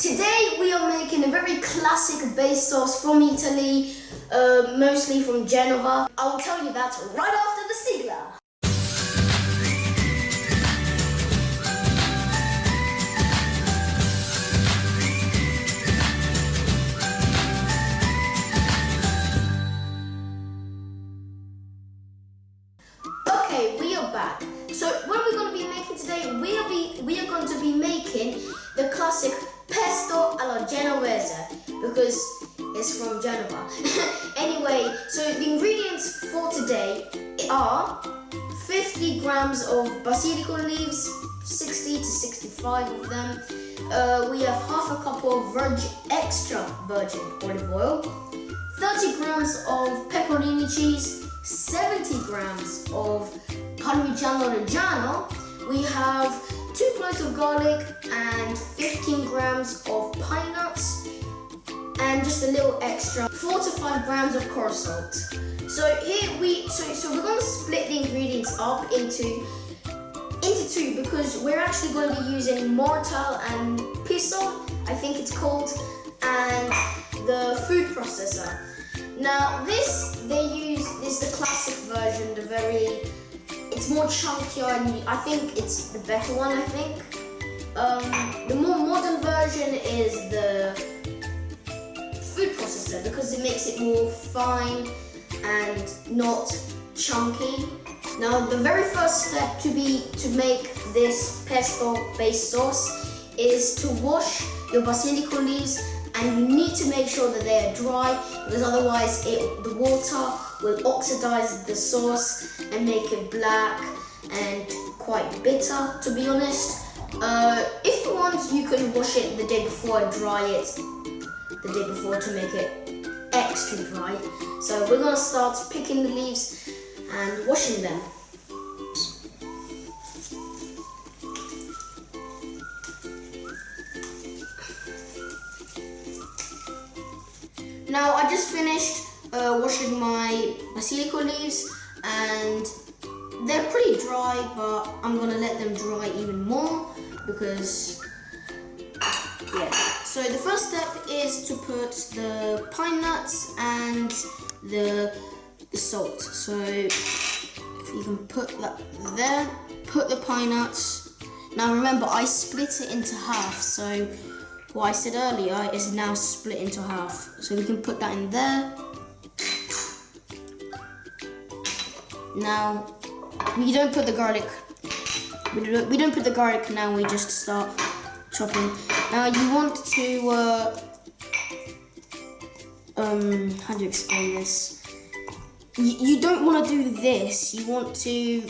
Today we are making a very classic base sauce from Italy, mostly from Genova. I will tell you that right after the sigla. Okay, we are back. So what are we going to be making today? We are going to be making the classic pesto alla Genovese because it's from Genova. Anyway, so the ingredients for today are 50 grams of basilico leaves, 60 to 65 of them. We have half a cup of extra virgin olive oil, 30 grams of pepperoni cheese, 70 grams of parmigiano reggiano. We have 2 cloves of garlic and 15 grams of pine nuts and just a little extra 4 to 5 grams of coarse salt. So here so we're going to split the ingredients up into two because we're actually going to be using mortar and pesto, I think it's called, and the food processor. Now this is the classic version, it's more chunkier and I think it's the better one, I think. The more modern version is the food processor because it makes it more fine and not chunky. Now the very first step to make this pesto base sauce is to wash your basilico leaves, and you need to make sure that they are dry because otherwise the water will oxidize the sauce and make it black and quite bitter, to be honest. If you want, you can wash it the day before and dry it the day before to make it extra dry. So we're going to start picking the leaves and washing them. Now I just finished washing my basilico leaves and they're pretty dry, but I'm gonna let them dry even more because, yeah. So the first step is to put the pine nuts and the salt. So if you can put that there, put the pine nuts. Now remember, I split it into half, so what I said earlier is now split into half. So we can put that in there. Now, we don't put the garlic. We don't put the garlic now, we just start chopping. Now you want to, how do you explain this? You don't want to do this. You want to,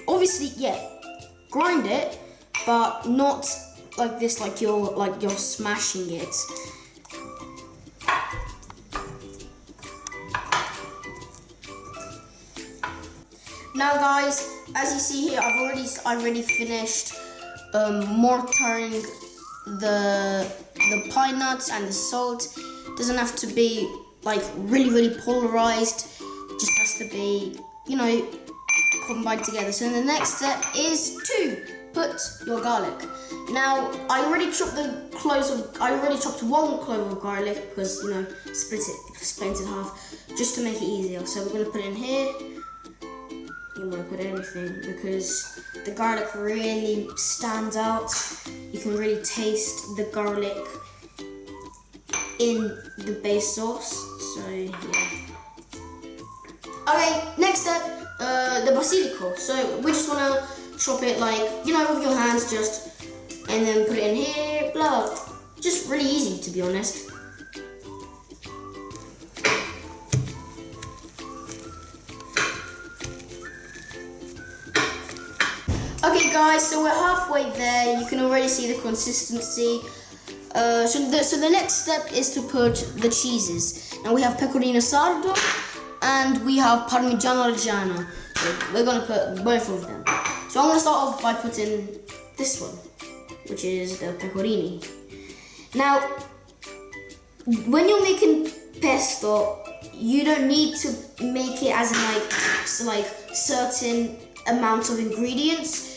obviously, yeah, grind it, but not like this, like you're smashing it. Now guys, as you see here, I already finished mortaring the pine nuts and the salt. Doesn't have to be like really polarized. It just has to be, you know, combined together. So the next step is to put your garlic. Now I already chopped 1 clove of garlic because, you know, split it in half just to make it easier. So we're gonna put it in here. You want to put everything because the garlic really stands out. You can really taste the garlic in the base sauce. So yeah. Okay, next step, the basilico. So we just want to chop it like, you know, with your hands just, and then put it in here, blah. Just really easy, to be honest. Okay guys, so we're halfway there. You can already see the consistency. So the next step is to put the cheeses. Now we have pecorino sardo and we have parmigiano reggiano. So we're gonna put both of them. So I'm gonna start off by putting this one, which is the pecorini. Now, when you're making pesto, you don't need to make it as in like certain amounts of ingredients.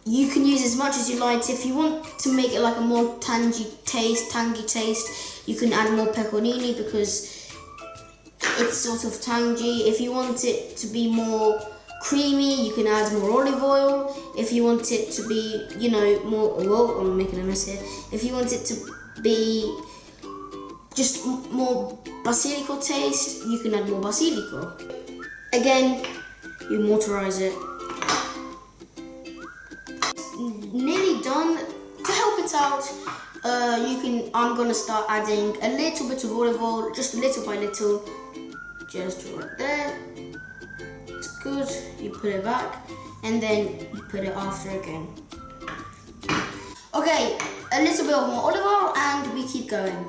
you can use as much as you like. If you want to make it like a more tangy taste, you can add more pecorino because it's sort of tangy. If you want it to be more creamy, you can add more olive oil. If you want it to be, you know, more, oh, I'm making a mess here. If you want it to be just more basilico taste, you can add more basilico. Again, you mortarize it. Nearly done. To help it out, I'm gonna start adding a little bit of olive oil, just little by little, just right there. It's good. You put it back, and then you put it after again. Okay, a little bit of more olive oil, and we keep going.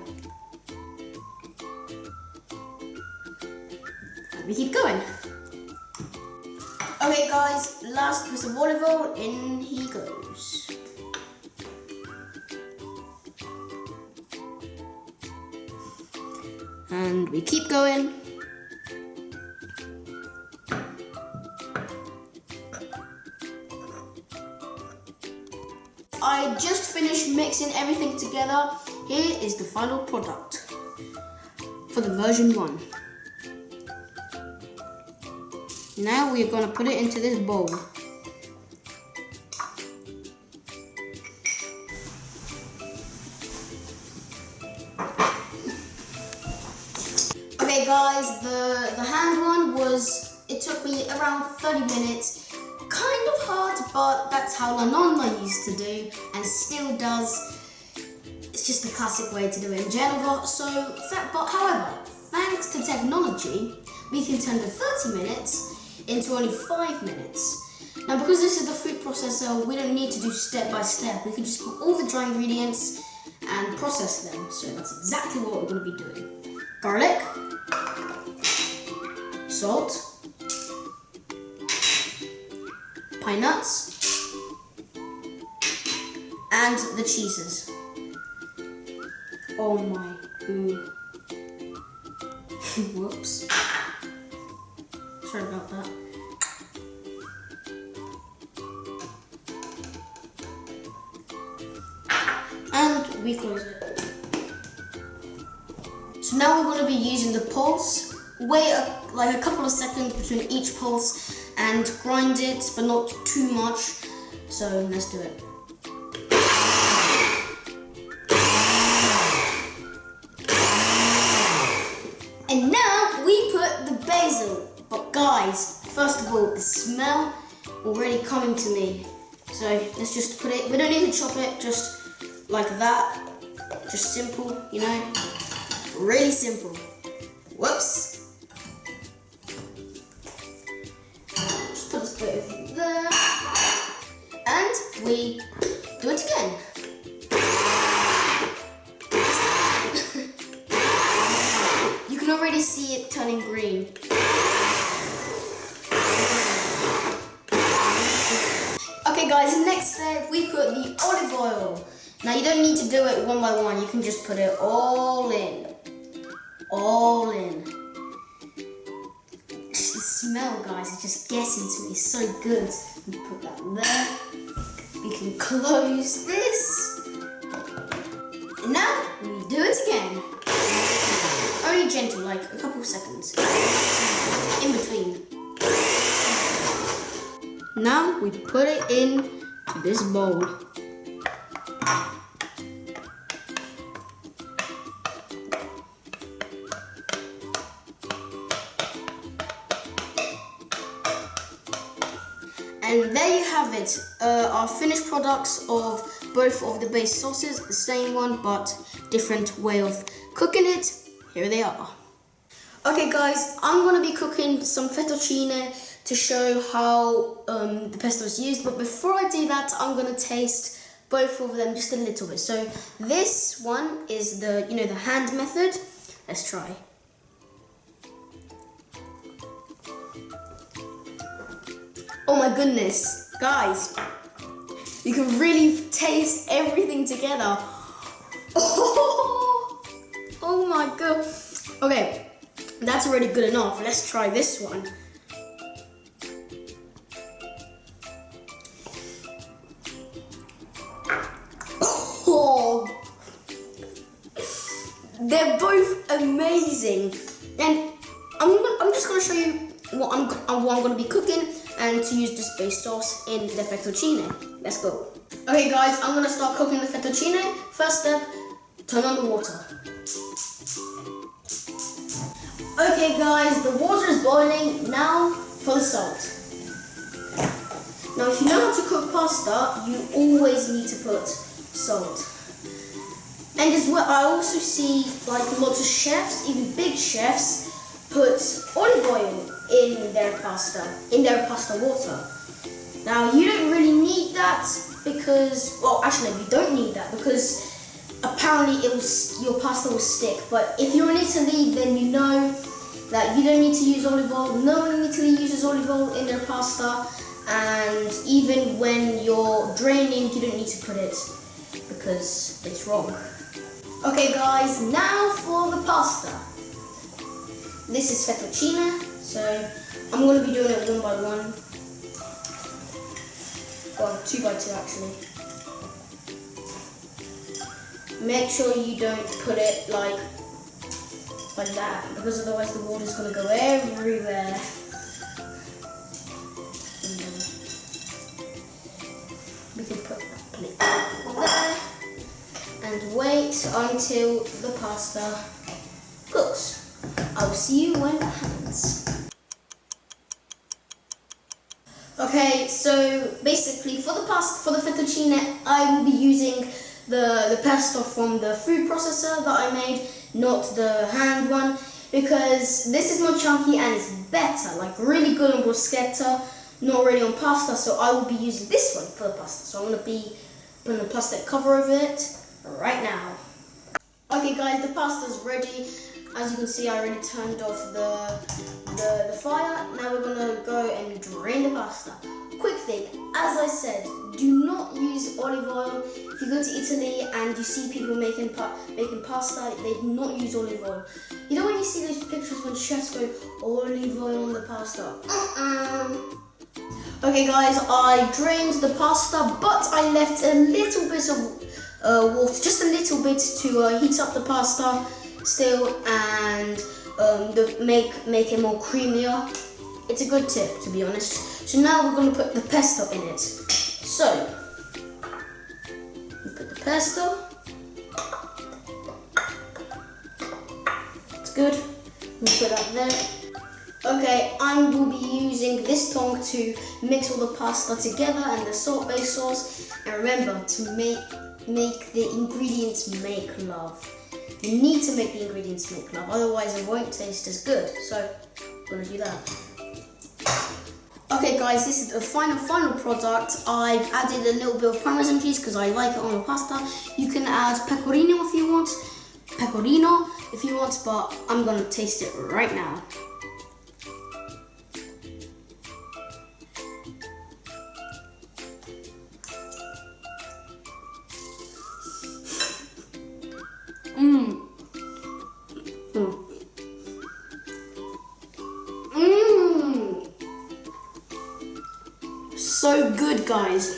We keep going. Okay, guys, last piece of olive oil, in he goes. And we keep going. I just finished mixing everything together. Here is the final product for the version 1. Now we are going to put it into this bowl. Okay guys, the hand one it took me around 30 minutes. Kind of hard, but that's how La Nonna used to do and still does. It's just the classic way to do it in Genova. But however, thanks to technology, we can turn the 30 minutes into only 5 minutes. Now because this is the food processor, we don't need to do step by step. We can just put all the dry ingredients and process them. So that's exactly what we're going to be doing. Garlic, salt, pine nuts, and the cheeses. Oh my, whoops. Sorry about that. And we close it. So now we're going to be using the pulse. Wait like a couple of seconds between each pulse and grind it, but not too much. So let's do it. And now we put the basil. But guys, first of all, the smell already coming to me. So let's just put it, we don't need to chop it, just like that. Just simple, you know, really simple. Whoops. Just put this bit over there. And we do it again. You can already see it turning green. Okay guys, next step, we put the olive oil. Now you don't need to do it one by one, you can just put it all in. All in. The smell, guys, is just getting to me, so good. We put that there. We can close this. And now we do it again. Only gentle, like a couple of seconds. In between. Now we put it in to this bowl. And there you have it, our finished products of both of the base sauces, the same one but different way of cooking it. Here they are. Okay guys, I'm going to be cooking some fettuccine to show how the pesto is used, but before I do that, I'm going to taste both of them just a little bit. So this one is the hand method. Let's try. Oh my goodness, guys, you can really taste everything together. Oh my god. Okay, that's already good enough. Let's try this one. They're both amazing. And I'm just gonna show you what I'm gonna be cooking and to use this base sauce in the fettuccine. Let's go. Okay guys, I'm gonna start cooking the fettuccine. First step, turn on the water. Okay guys, the water is boiling. Now for the salt. Now if you know how to cook pasta, you always need to put salt. And as well, I also see like lots of chefs, even big chefs, put olive oil in their pasta water. Now you don't really need that because, well actually you don't need that because apparently your pasta will stick. But if you're in Italy, then you know that you don't need to use olive oil. No one in Italy uses olive oil in their pasta, and even when you're draining, you don't need to put it because it's wrong. Okay guys, now for the pasta. This is fettuccine, so I'm going to be doing it one by one. Well, 2 by 2 actually. Make sure you don't put it like that, because otherwise the water's going to go everywhere. We can put that plate there and wait until the pasta cooks. I'll see you when it happens. Okay, so basically for the fettuccine, I will be using the pesto from the food processor that I made, not the hand one, because this is more chunky and it's better, like really good on bruschetta, not really on pasta, so I will be using this one for the pasta. So I'm going to be putting a plastic cover over it right now. Okay guys, the pasta's ready. As you can see, I already turned off the fire. Now we're gonna go and drain the pasta. Quick thing, as I said, do not use olive oil. If you go to Italy and you see people making pasta, they do not use olive oil. You know when you see those pictures when chefs go olive oil on the pasta? Okay guys, I drained the pasta, but I left a little bit of water, just a little bit to heat up the pasta still and make it more creamier. It's a good tip, to be honest. So now we're going to put the pesto in it. So we put the pesto. It's good. We'll put that there. Okay, I will be using this tongue to mix all the pasta together and the salt-based sauce. And remember to make the ingredients make love. You need to make the ingredients make love, otherwise it won't taste as good. So I'm gonna do that. Okay guys, this is the final product. I've added a little bit of parmesan cheese because I like it on the pasta. You can add pecorino if you want, but I'm gonna taste it right now. So good, guys.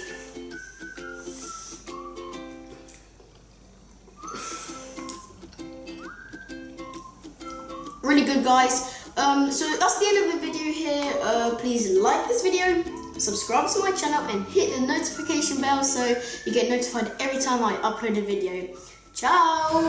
Really good, guys. So that's the end of the video here. Please like this video, subscribe to my channel and hit the notification bell so you get notified every time I upload a video. Ciao!